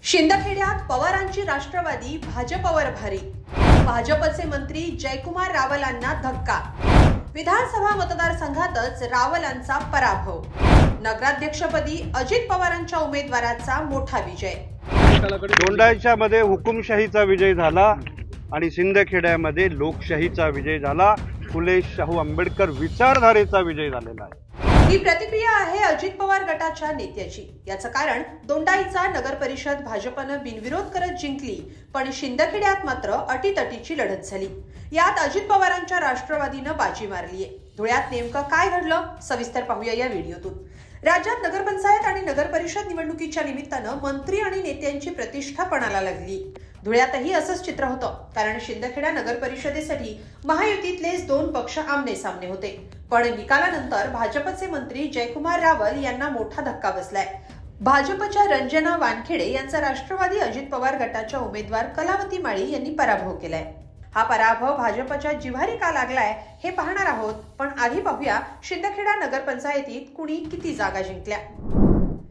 शिंदखेड्यात पवारांची राष्ट्रवादी भाजपवर भारी. भाजपचे मंत्री जयकुमार रावलांना धक्का. विधानसभा मतदारसंघातच रावलांचा पराभव. नगराध्यक्षपदी अजित पवारांच्या उमेदवाराचा मोठा विजय. दोंडाईच्या मध्ये हुकुमशाहीचा विजय झाला आणि शिंदखेड्यामध्ये लोकशाहीचा विजय झाला. फुले शाहू आंबेडकर विचारधारेचा विजय झालेला आहे. ही प्रतिक्रिया आहे अजित पवार गटाच्या नेत्याची. याचं कारण दोंडाईचा नगर परिषद भाजपनं बिनविरोध करत जिंकली, पण शिंदखेड्यात मात्र अटीतटीची लढत झाली. यात अजित पवारांच्या राष्ट्रवादीनं बाजी मारलीये. धुळ्यात नेमकं काय घडलं सविस्तर पाहूया या व्हिडिओतून. राज्यात नगरपंचायत आणि नगर परिषद निवडणुकीच्या निमित्तानं मंत्री आणि नेत्यांची प्रतिष्ठा पणाला लागली. धुळ्यातही असंच चित्र होतं, कारण शिंदखेडा नगर परिषदेसाठी महायुतीतलेच दोन पक्ष आमने सामने होते. पण निकालानंतर भाजपचे मंत्री जयकुमार रावल यांना मोठा धक्का बसलाय. भाजपच्या रंजना वानखेडे यांचा राष्ट्रवादी अजित पवार गटाच्या उमेदवार कलावती माळी यांनी पराभव केलाय. हा पराभव भाजपच्या जिव्हारी का लागलाय हे पाहणार आहोत. पण आधी पाहूया शिंदखेडा नगरपंचायतीत कुणी किती जागा जिंकल्या.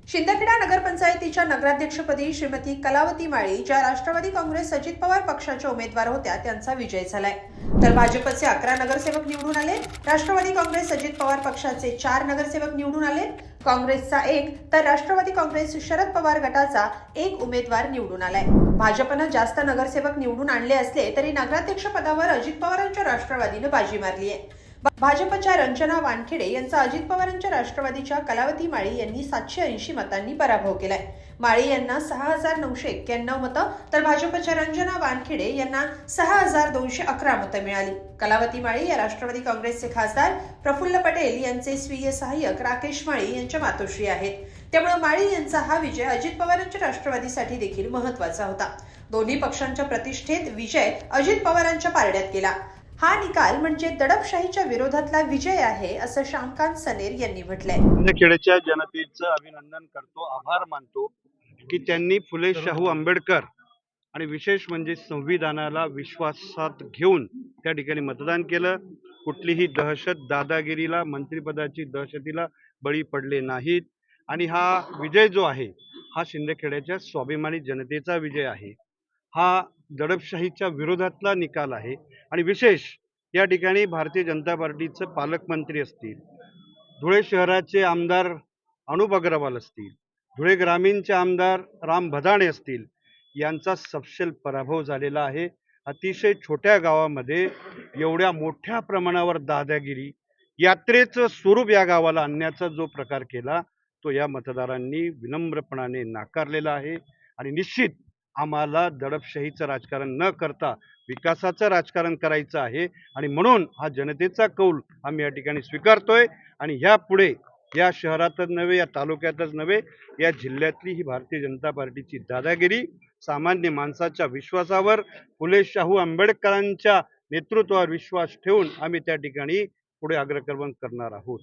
शिंदखेडा नगरपंचायतीच्या नगराध्यक्षपदी श्रीमती कलावती माळी, ज्या राष्ट्रवादी काँग्रेस अजित पवार पक्षाच्या उमेदवार होत्या, त्यांचा विजय झालाय. तर भाजपचे 11 नगरसेवक निवडून आले. राष्ट्रवादी काँग्रेस अजित पवार पक्षाचे 4 नगरसेवक निवडून आले. काँग्रेसचा 1 तर राष्ट्रवादी काँग्रेस शरद पवार गटाचा 1 उमेदवार निवडून आलाय. भाजपनं जास्त नगरसेवक निवडून आणले असले तरी नगराध्यक्ष पदावर अजित पवारांच्या राष्ट्रवादीनं बाजी मारली आहे. भाजपच्या रंजना वानखेडे यांचा अजित पवारांच्या राष्ट्रवादीच्या कलावती माळी यांनी 780 मतांनी पराभव केलाय. माळी यांना 6,991 मतं तर भाजपच्या रंजना वानखेडे यांना 6,211 मतं मिळाली. कलावती माळी या राष्ट्रवादी काँग्रेसचे खासदार प्रफुल्ल पटेल यांचे स्वीय सहाय्यक राकेश माळी यांच्या मातोश्री आहेत. त्यामुळे माळी यांचा हा विजय अजित पवारांच्या राष्ट्रवादीसाठी देखील महत्वाचा होता. दोन्ही पक्षांच्या प्रतिष्ठेत विजय अजित पवारांच्या पारड्यात गेला. हा निकाल म्हणजे दडपशाहीच्या विरोधातला विजय आहे, असं श्यामकांत सनेर यांनी म्हटलंय. शिंदखेड्याच्या जनतेचं अभिनंदन करतो, आभार मानतो की त्यांनी फुले शाहू आंबेडकर आणि विशेष म्हणजे संविधानाला विश्वासात घेऊन त्या ठिकाणी मतदान केलं. कुठलीही दहशत, दादागिरीला, मंत्रिपदाची दहशतीला बळी पडले नाहीत. आणि हा विजय जो आहे हा शिंदखेड्याच्या स्वाभिमानी जनतेचा विजय आहे. हा दडपशाहीच्या विरोधातला निकाल आहे. आणि विशेष या ठिकाणी भारतीय जनता पार्टीचं पालकमंत्री असतील, धुळे शहराचे आमदार अनुप अग्रवाल असतील, धुळे ग्रामीणचे आमदार राम भदाणे असतील, यांचा सपशेल पराभव झालेला आहे. अतिशय छोट्या गावामध्ये एवढ्या मोठ्या प्रमाणावर दादागिरी, यात्रेचं स्वरूप या गावाला आणण्याचा जो प्रकार केला तो या मतदारांनी विनम्रपणाने नाकारलेला आहे. आणि निश्चित आम्हाला दडपशाहीचं राजकारण न करता विकासाचं राजकारण करायचं आहे. आणि म्हणून हा जनतेचा कौल आम्ही या ठिकाणी स्वीकारतोय. आणि यापुढे या शहरातच नव्हे, या तालुक्यातच नव्हे, या जिल्ह्यातली ही भारतीय जनता पार्टीची दादागिरी सामान्य माणसाच्या विश्वासावर, फुले शाहू आंबेडकरांच्या नेतृत्वावर विश्वास ठेवून आम्ही त्या ठिकाणी पुढे अग्रक्रमण करणार आहोत.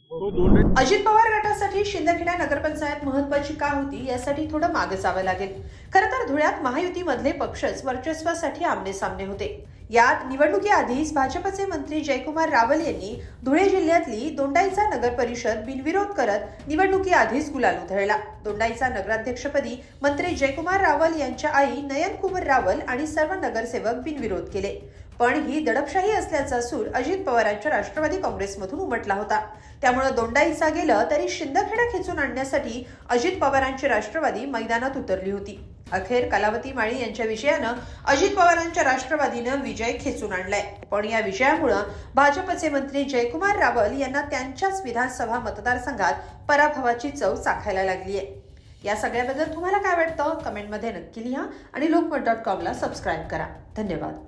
अजित पवार गटासाठी शिंदखेडा नगरपंचायत महत्वाची का होती यासाठी थोडं मागे जावं लागेल. खरं तर धुळ्यात महायुतीमधले पक्षच वर्चस्वासाठी आमने सामने होते. यात निवडणुकीआधीच भाजपचे मंत्री जयकुमार रावल यांनी धुळे जिल्ह्यातली दोंडाईचा नगर परिषद बिनविरोध करत निवडणुकीआधीच गुलाल उधळला. दोंडाईचा नगराध्यक्षपदी मंत्री जयकुमार रावल यांच्या आई नयन कुमार रावल आणि सर्व नगरसेवक बिनविरोध केले. पण ही दडपशाही असल्याचा सूर अजित पवारांच्या राष्ट्रवादी काँग्रेसमधून उमटला होता. त्यामुळे दोंडाईचा गेलं तरी शिंदखेडा खेचून आणण्यासाठी अजित पवारांची राष्ट्रवादी मैदानात उतरली होती. अखेर कलावती माळी यांच्या विजयानं अजित पवारांच्या राष्ट्रवादीनं विजय खेचून आणलाय. पण या विजयामुळे भाजपचे मंत्री जयकुमार रावल यांना त्यांच्याच विधानसभा मतदारसंघात पराभवाची चव चाखायला लागली आहे. या सगळ्याबद्दल तुम्हाला काय वाटतं कमेंटमध्ये नक्की लिहा आणि lokmat.com ला सबस्क्राईब करा. धन्यवाद.